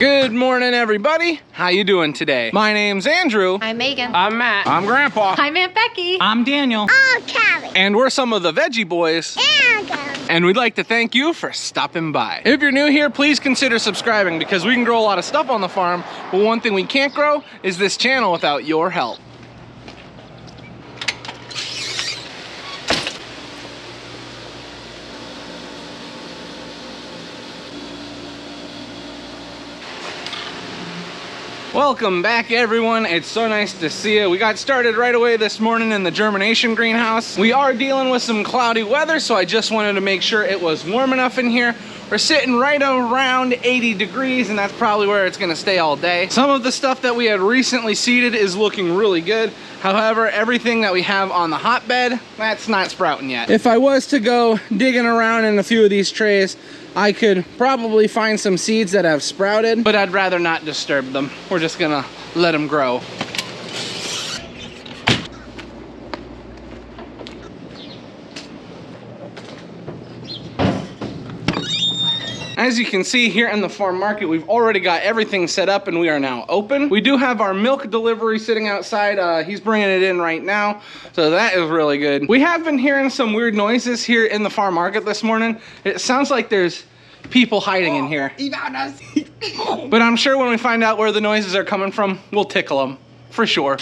Good morning, everybody. How you doing today? My name's Andrew. I'm Megan. I'm Matt. I'm Grandpa. I'm Aunt Becky. I'm Daniel. Oh, Callie. And we're some of the Veggie boys. And we'd like to thank you for stopping by. If you're new here, please consider subscribing because we can grow a lot of stuff on the farm, but one thing we can't grow is this channel without your help. Welcome back, everyone. It's so nice to see you. We got started right away this morning in the germination greenhouse. We are dealing with some cloudy weather, so I just wanted to make sure it was warm enough in here. We're sitting right around 80 degrees, and that's probably where it's gonna stay all day. Some of the stuff that we had recently seeded is looking really good. However, everything that we have on the hotbed, that's not sprouting yet. If I was to go digging around in a few of these trays, I could probably find some seeds that have sprouted, but I'd rather not disturb them. We're just gonna let them grow. As you can see here in the farm market, we've already got everything set up and we are now open. We do have our milk delivery sitting outside. He's bringing it in right now, so that is really good. We have been hearing some weird noises here in the farm market this morning. It sounds like there's people hiding in here. He found us. But I'm sure when we find out where the noises are coming from, we'll tickle them, for sure.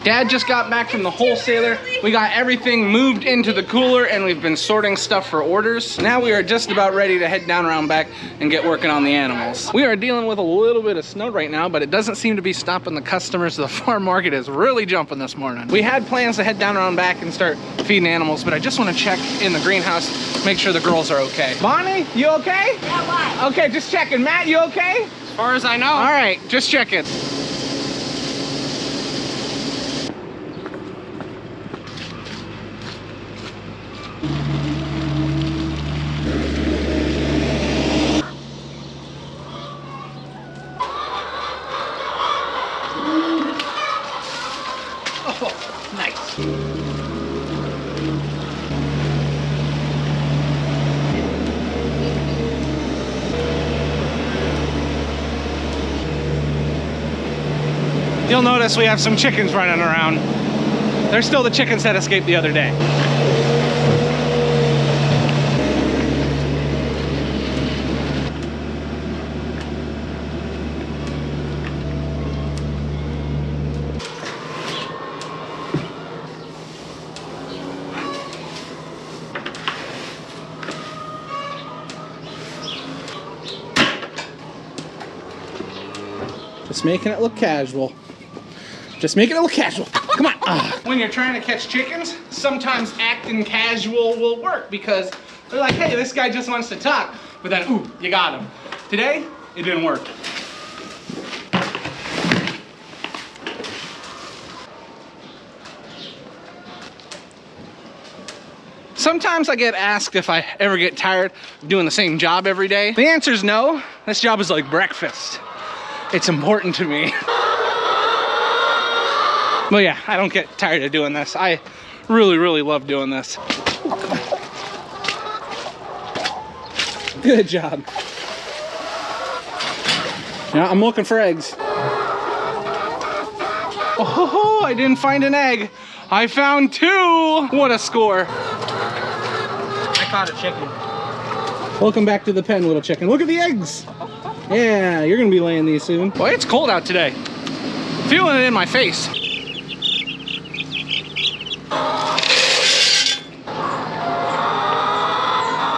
Dad just got back from the wholesaler. We got everything moved into the cooler and we've been sorting stuff for orders. Now we are just about ready to head down around back and get working on the animals. We are dealing with a little bit of snow right now, but it doesn't seem to be stopping the customers. The farm market is really jumping this morning. We had plans to head down around back and start feeding animals, but I just want to check in the greenhouse, make sure the girls are okay. Bonnie, you okay? Yeah, why? Okay, just checking. Matt, you okay? As far as I know. All right, just checking. Nice. You'll notice we have some chickens running around. They're still the chickens that escaped the other day. Just making it look casual. Just making it look casual. Come on. When you're trying to catch chickens, sometimes acting casual will work because they're like, hey, this guy just wants to talk. But then, ooh, you got him. Today, it didn't work. Sometimes I get asked if I ever get tired of doing the same job every day. The answer is no. This job is like breakfast. It's important to me. But yeah, I don't get tired of doing this. I really, really love doing this. Good job. Yeah, I'm looking for eggs. Oh, I didn't find an egg. I found two. What a score. I caught a chicken. Welcome back to the pen, little chicken. Look at the eggs. Yeah, you're gonna be laying these soon. Boy, it's cold out today. Feeling it in my face.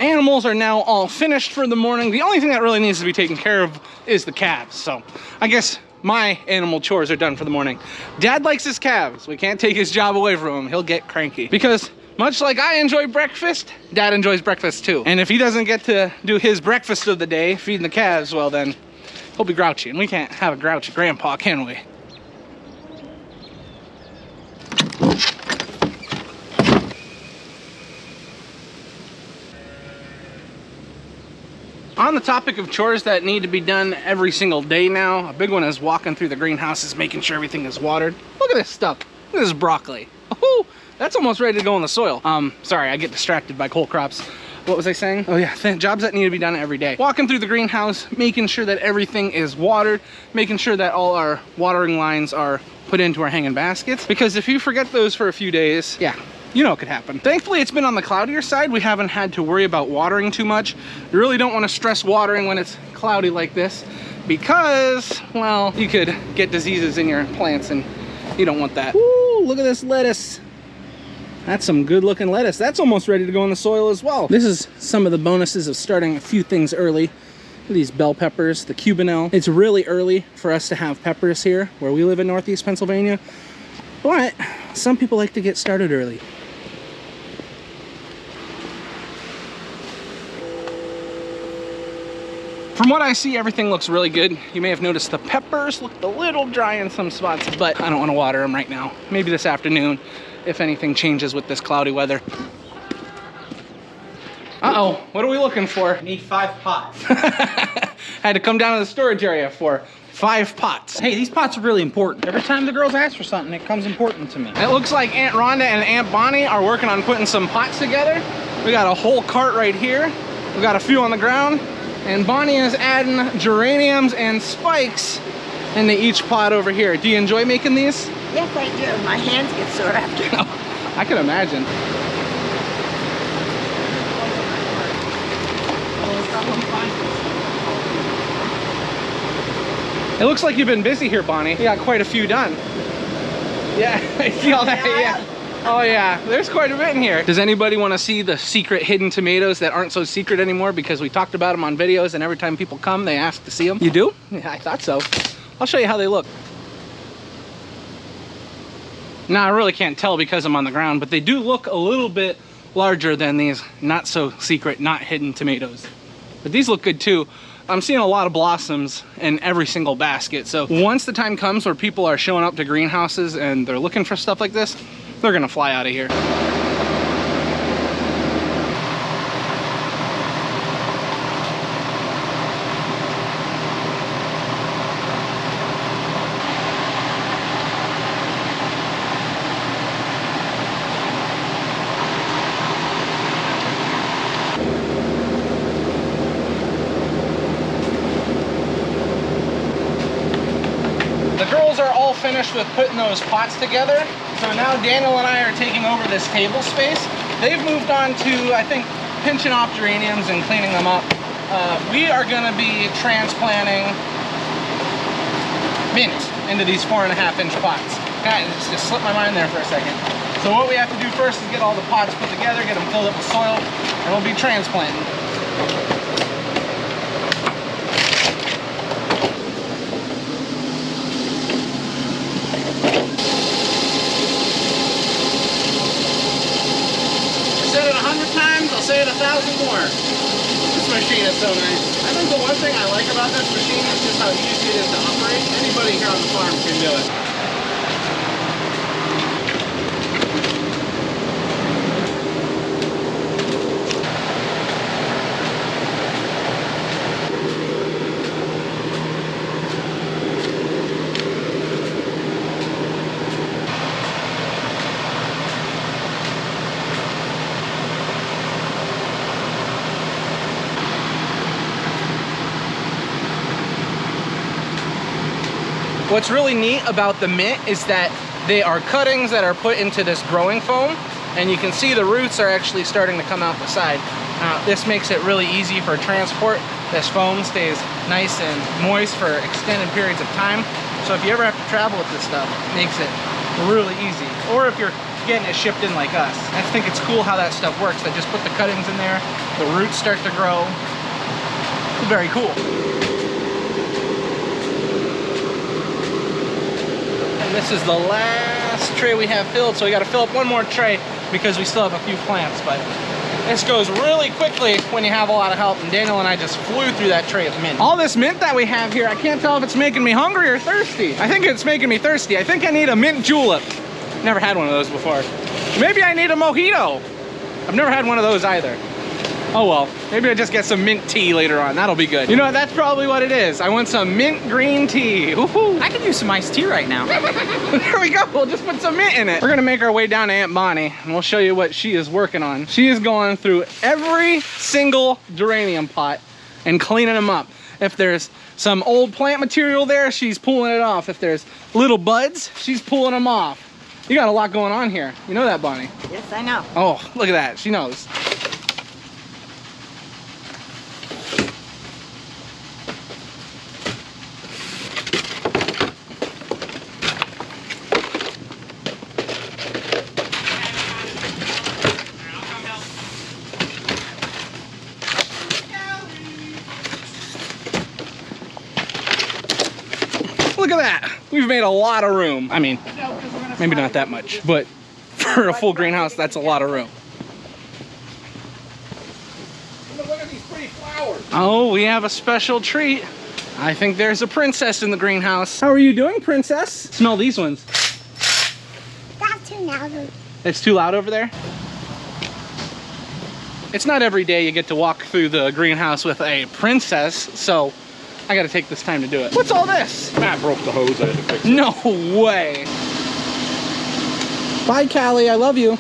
Animals are now all finished for the morning. The only thing that really needs to be taken care of is the calves. So I guess my animal chores are done for the morning. Dad likes his calves. We can't take his job away from him. He'll get cranky. Because much like I enjoy breakfast, Dad enjoys breakfast too. And if he doesn't get to do his breakfast of the day, feeding the calves, well then, he'll be grouchy. And we can't have a grouchy grandpa, can we? On the topic of chores that need to be done every single day now, a big one is walking through the greenhouses, making sure everything is watered. Look at this stuff. Look at this broccoli. Oh, that's almost ready to go in the soil. Sorry, I get distracted by cold crops. What was I saying? Oh yeah, jobs that need to be done every day. Walking through the greenhouse, making sure that everything is watered, making sure that all our watering lines are put into our hanging baskets. Because if you forget those for a few days, yeah, you know it could happen. Thankfully, it's been on the cloudier side. We haven't had to worry about watering too much. You really don't want to stress watering when it's cloudy like this because, well, you could get diseases in your plants and you don't want that. Ooh, look at this lettuce. That's some good looking lettuce. That's almost ready to go in the soil as well. This is some of the bonuses of starting a few things early. Look at these bell peppers, the cubanelle. It's really early for us to have peppers here where we live in Northeast Pennsylvania, but some people like to get started early. From what I see, everything looks really good. You may have noticed the peppers looked a little dry in some spots, but I don't want to water them right now. Maybe this afternoon, if anything changes with this cloudy weather. Uh-oh, what are we looking for? I need 5 pots. Had to come down to the storage area for 5 pots. Hey, these pots are really important. Every time the girls ask for something, it comes important to me. It looks like Aunt Rhonda and Aunt Bonnie are working on putting some pots together. We got a whole cart right here. We got a few on the ground. And Bonnie is adding geraniums and spikes into each pot over here. Do you enjoy making these? Yes, I do. My hands get sore after. I can imagine. It looks like you've been busy here, Bonnie. You got quite a few done. Yeah, see all that? Yeah. Oh yeah, there's quite a bit in here. Does anybody want to see the secret hidden tomatoes that aren't so secret anymore because we talked about them on videos and every time people come, they ask to see them? You do? Yeah, I thought so. I'll show you how they look. Now, I really can't tell because I'm on the ground, but they do look a little bit larger than these not so secret, not hidden tomatoes. But these look good too. I'm seeing a lot of blossoms in every single basket. So once the time comes where people are showing up to greenhouses and they're looking for stuff like this, they're gonna fly out of here. The girls are all finished with putting those pots together. So now Daniel and I are taking over this table space. They've moved on to, I think, pinching off geraniums and cleaning them up. We are gonna be transplanting mint into these 4.5-inch pots. God, it just slipped my mind there for a second. So what we have to do first is get all the pots put together, get them filled up with soil, and we'll be transplanting. I'll say it 1,000 more. This machine is so nice. I think the one thing I like about this machine is just how easy it is to operate. Anybody here on the farm can do it. What's really neat about the mint is that they are cuttings that are put into this growing foam, and you can see the roots are actually starting to come out the side. This makes it really easy for transport. This foam stays nice and moist for extended periods of time. So if you ever have to travel with this stuff, it makes it really easy. Or if you're getting it shipped in like us. I think it's cool how that stuff works. They just put the cuttings in there, the roots start to grow. Very cool. This is the last tray we have filled, so we got to fill up one more tray because we still have a few plants, but this goes really quickly when you have a lot of help, and Daniel and I just flew through that tray of mint. All this mint that we have here, I can't tell if it's making me hungry or thirsty. I think it's making me thirsty. I think I need a mint julep. Never had one of those before. Maybe I need a mojito. I've never had one of those either. Oh well, maybe I just get some mint tea later on. That'll be good. You know what? That's probably what it is. I want some mint green tea. Woohoo! I could use some iced tea right now. There we go. We'll just put some mint in it. We're gonna make our way down to Aunt Bonnie and we'll show you what she is working on. She is going through every single geranium pot and cleaning them up. If there's some old plant material there, she's pulling it off. If there's little buds, she's pulling them off. You got a lot going on here. You know that, Bonnie? Yes, I know. Oh, look at that. She knows. Look at that. We've made a lot of room. I mean, maybe not that much, but for a full greenhouse, that's a lot of room. Look at these pretty flowers. Oh, we have a special treat. I think there's a princess in the greenhouse. How are you doing, princess? Smell these ones. That's too loud. It's too loud over there? It's not every day you get to walk through the greenhouse with a princess, so I gotta take this time to do it. What's all this? Matt broke the hose, I had to fix it. No way. Bye, Callie, I love you.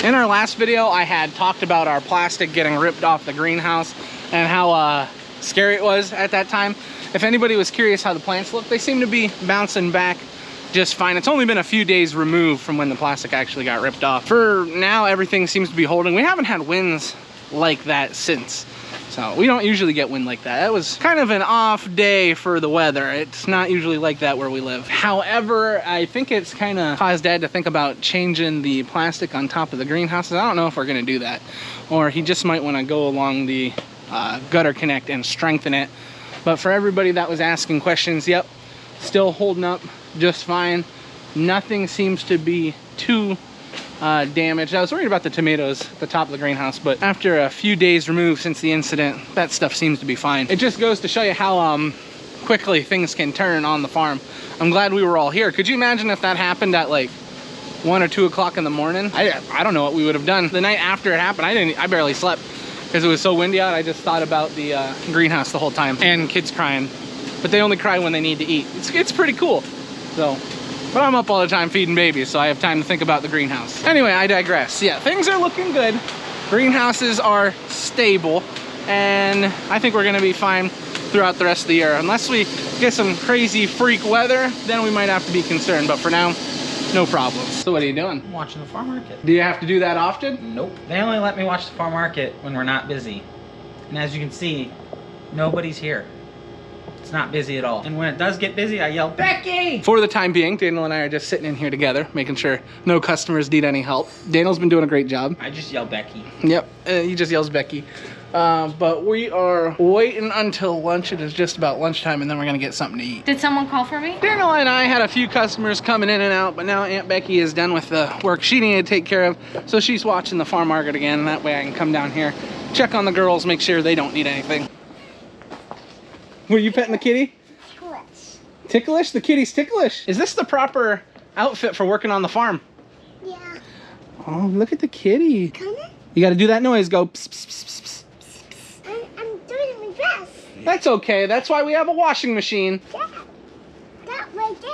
In our last video, I had talked about our plastic getting ripped off the greenhouse and how scary it was at that time. If anybody was curious how the plants look, they seem to be bouncing back just fine. It's only been a few days removed from when the plastic actually got ripped off. For now, everything seems to be holding. We haven't had winds like that since. So we don't usually get wind like that. It was kind of an off day for the weather. It's not usually like that where we live. However, I think it's kind of caused Dad to think about changing the plastic on top of the greenhouses. I don't know if we're gonna do that. Or he just might wanna go along the gutter connect and strengthen it. But for everybody that was asking questions, yep, still holding up just fine. Nothing seems to be too damaged. I was worried about the tomatoes at the top of the greenhouse, but after a few days removed since the incident, that stuff seems to be fine. It just goes to show you how quickly things can turn on the farm. I'm glad we were all here. Could you imagine if that happened at like 1 or 2 o'clock in the morning? I don't know what we would have done. The night after it happened, I barely slept because it was so windy out. I just thought about the greenhouse the whole time, and kids crying, but they only cry when they need to eat. It's pretty cool. So, but I'm up all the time feeding babies, so I have time to think about the greenhouse. Anyway, I digress. Yeah, things are looking good. Greenhouses are stable, and I think we're gonna be fine throughout the rest of the year. Unless we get some crazy freak weather, then we might have to be concerned, but for now, no problems. So what are you doing? I'm watching the farm market. Do you have to do that often? Nope. They only let me watch the farm market when we're not busy. And as you can see, nobody's here. It's not busy at all. And when it does get busy, I yell, Becky! For the time being, Daniel and I are just sitting in here together, making sure no customers need any help. Daniel's been doing a great job. I just yell Becky. Yep, he just yells Becky. But we are waiting until lunch. It is just about lunchtime, and then we're gonna get something to eat. Did someone call for me? Daniel and I had a few customers coming in and out, but now Aunt Becky is done with the work she needed to take care of, so she's watching the farm market again. That way I can come down here, check on the girls, make sure they don't need anything. Were you petting the kitty? Ticklish. Ticklish? The kitty's ticklish. Is this the proper outfit for working on the farm? Yeah. Oh, look at the kitty. Come on. You gotta do that noise, go pss, pss, pss, pss. I'm doing my dress. That's okay, that's why we have a washing machine. Yeah. That right there.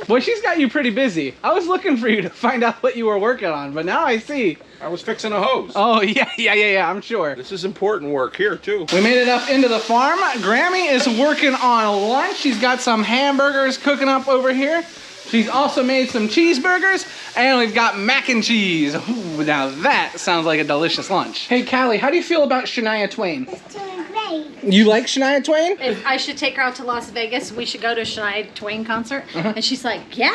Boy, she's got you pretty busy. I was looking for you to find out what you were working on, but now I see. I was fixing a hose. Oh, yeah, I'm sure. This is important work here, too. We made it up into the farm. Grammy is working on lunch. She's got some hamburgers cooking up over here. She's also made some cheeseburgers, and we've got mac and cheese. Ooh, now that sounds like a delicious lunch. Hey, Callie, how do you feel about Shania Twain? It's doing great. You like Shania Twain? If I should take her out to Las Vegas, we should go to a Shania Twain concert. And she's like, yeah.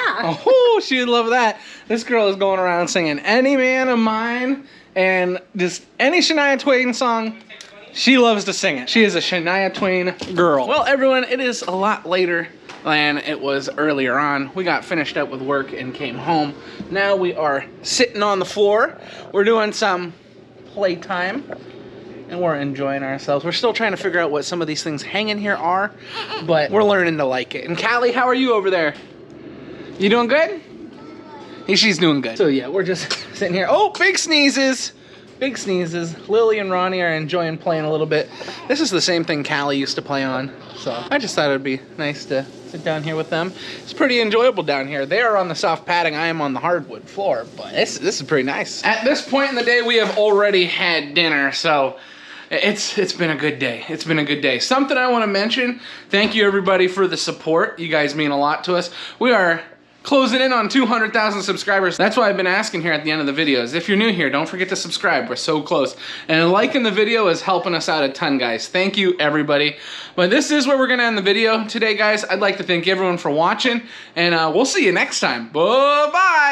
Oh, she'd love that. This girl is going around singing Any Man of Mine and just any Shania Twain song. She loves to sing it. She is a Shania Twain girl. Well, everyone, it is a lot later than it was earlier on. We got finished up with work and came home. Now we are sitting on the floor. We're doing some playtime, and we're enjoying ourselves. We're still trying to figure out what some of these things hanging here are, but we're learning to like it. And Callie, how are you over there? You doing good? She's doing good. So yeah, we're just sitting here. Oh, big sneezes. Big sneezes. Lily and Ronnie are enjoying playing a little bit. This is the same thing Callie used to play on. So I just thought it'd be nice to sit down here with them. It's pretty enjoyable down here. They are on the soft padding. I am on the hardwood floor, but this is pretty nice. At this point in the day, we have already had dinner, so it's been a good day. It's been a good day. Something I want to mention, thank you everybody for the support. You guys mean a lot to us. We are closing in on 200,000 subscribers. That's why I've been asking here at the end of the videos. If you're new here, don't forget to subscribe. We're so close. And liking the video is helping us out a ton, guys. Thank you, everybody. But this is where we're gonna end the video today, guys. I'd like to thank everyone for watching, and we'll see you next time. Bye-bye.